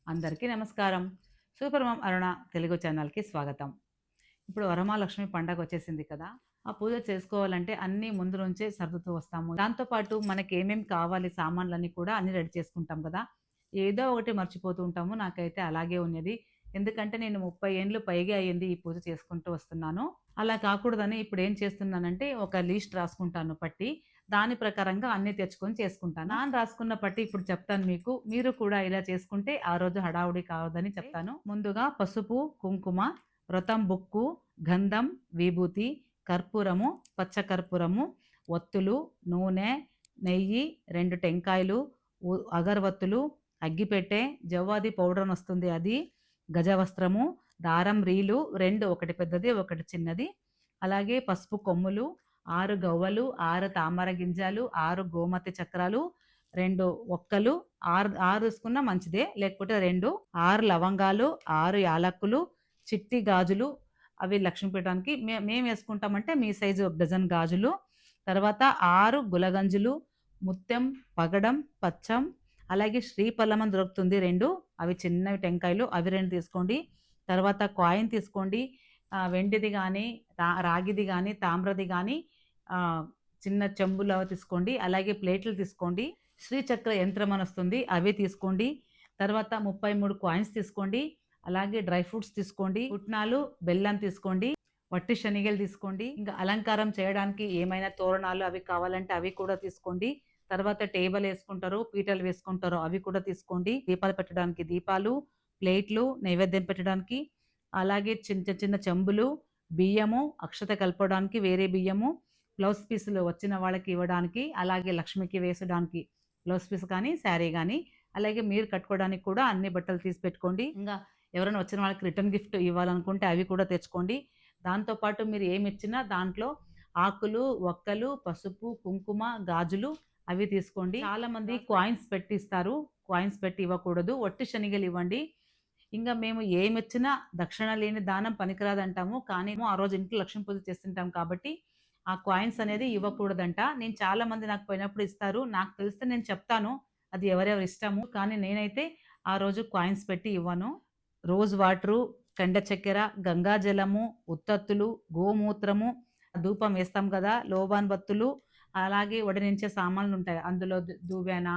అందరికీ నమస్కారం. Super mom అరుణ తెలుగు ఛానల్‌కి స్వాగతం. ఇప్పుడు వరమహాలక్ష్మి పండగ వచ్చేసింది కదా! ఆ పూజ చేసుకోవాలంటే అన్నీ ముందు నుంచే సర్దుతూ వస్తాము. దాంతో పాటు మనకేమేమి కావాలి సామాన్లన్నీ కూడా అన్నీ రెడీ చేసుకుంటాం కదా! ఏదో ఒకటి మర్చిపోతూ ఉంటాము. నాకైతే అలాగే ఉన్నది. ఎందుకంటే నేను 30 ఏండ్లు పైగా అయింది ఈ పూజ చేసుకుంటూ వస్తున్నాను. అలా కాకూడదని ఇప్పుడేం చేస్తున్నానంటే ఒక లిస్ట్ రాసుకుంటాను పట్టి. దాని ప్రకారంగా అన్నీ తెచ్చుకొని చేసుకుంటాను. రాసుకున్న పట్టి ఇప్పుడు చెప్తాను మీకు. మీరు కూడా ఇలా చేసుకుంటే ఆ రోజు హడావుడి కావద్దని చెప్తాను. ముందుగా పసుపు, కుంకుమ, వ్రతం బుక్కు, గంధం, విభూతి, కర్పూరము, పచ్చ కర్పూరము, ఒత్తులు, నూనె, నెయ్యి, 2 టెంకాయలు, అగరవత్తులు, అగ్గిపెట్టె, జవ్వాది పౌడర్ అని వస్తుంది అది, గజవస్త్రము, దారం రీలు 2, ఒకటి పెద్దది, ఒకటి చిన్నది, అలాగే పసుపు కొమ్ములు, 6 గవ్వలు, 6 తామర గింజలు, 6 గోమతి చక్రాలు, 2 ఒక్కలు, 6 తీసుకున్నా మంచిదే, లేకపోతే 2, 6 లవంగాలు, 6 యాలక్కులు, చిట్టి గాజులు, అవి లక్ష్మీపీఠానికి మేము వేసుకుంటామంటే మీ సైజు 1 డజన్ గాజులు, తర్వాత 6 గులగంజులు, ముత్యం, పగడం, పచ్చం, అలాగే శ్రీఫలం అని దొరుకుతుంది 2, అవి చిన్నవి టెంకాయలు, అవి 2 తీసుకోండి. తర్వాత కాయిన్ తీసుకోండి. వెండిది కానీ, రాగిది కానీ, తామ్రది కానీ, చిన్న చెంబులో తీసుకోండి. అలాగే ప్లేట్లు తీసుకోండి. శ్రీచక్ర యంత్రం అని వస్తుంది, అవి తీసుకోండి. తర్వాత 33 కాయిన్స్ తీసుకోండి. అలాగే డ్రై ఫ్రూట్స్ తీసుకోండి. పుట్నాలు, బెల్లం తీసుకోండి. వట్టి శనగలు తీసుకోండి. ఇంకా అలంకారం చేయడానికి ఏమైనా తోరణాలు అవి కావాలంటే అవి కూడా తీసుకోండి. తర్వాత టేబుల్ వేసుకుంటారు, పీటలు వేసుకుంటారు, అవి కూడా తీసుకోండి. దీపాలు పెట్టడానికి దీపాలు, ప్లేట్లు, నైవేద్యం పెట్టడానికి, అలాగే చిన్న చిన్న చెంబులు, బియ్యము, అక్షత కలపడానికి వేరే బియ్యము, బ్లౌజ్ పీసులు వచ్చిన వాళ్ళకి ఇవ్వడానికి, అలాగే లక్ష్మికి వేసడానికి బ్లౌజ్ పీస్ కానీ, శారీ కానీ, అలాగే మీరు కట్టుకోవడానికి కూడా అన్ని బట్టలు తీసి పెట్టుకోండి. ఇంకా ఎవరైనా వచ్చిన వాళ్ళకి రిటర్న్ గిఫ్ట్ ఇవ్వాలనుకుంటే అవి కూడా తెచ్చుకోండి. దాంతోపాటు మీరు ఏమి ఇచ్చినా దాంట్లో ఆకులు, ఒక్కలు, పసుపు, కుంకుమ, గాజులు అవి తీసుకోండి. చాలామంది కాయిన్స్ పెట్టిస్తారు. కాయిన్స్ పెట్టి ఇవ్వకూడదు. వట్టి శనగలు ఇవ్వండి. ఇంకా మేము ఏమిచ్చినా దక్షిణ లేని దానం పనికిరాదంటాము. కానీ ఆ రోజు ఇంట్లో లక్ష్మీ పూజ చేస్తుంటాం కాబట్టి ఆ కాయిన్స్ అనేది ఇవ్వకూడదంట. నేను చాలామంది నాకు పోయినప్పుడు ఇస్తారు. నాకు తెలిస్తే నేను చెప్తాను. అది ఎవరెవరి ఇష్టము. కానీ నేనైతే ఆ రోజు కాయిన్స్ పెట్టి ఇవ్వను. రోజ్ వాటరు, కండ చక్కెర, గంగా జలము, ఉత్తత్తులు, గోమూత్రము, ధూపం వేస్తాం కదా, లోబాన్ బత్తులు, అలాగే వడనించే సామాన్లు ఉంటాయి. అందులో దువ్వెన,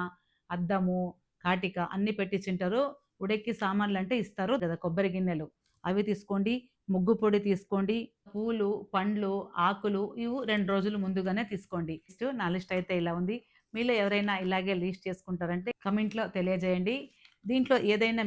అద్దము, కాటిక అన్నీ పెట్టించింటారు. ఉడెక్కి సామాన్లు అంటే ఇస్తారు కదా, కొబ్బరి గిన్నెలు అవి తీసుకోండి. ముగ్గు పొడి తీసుకోండి. పూలు, పండ్లు, ఆకులు ఇవి 2 రోజులు ముందుగానే తీసుకోండి. నా లిస్ట్ అయితే ఇలా ఉంది. మీలో ఎవరైనా ఇలాగే లిస్ట్ చేసుకుంటారంటే కమెంట్లో తెలియజేయండి. దీంట్లో ఏదైనా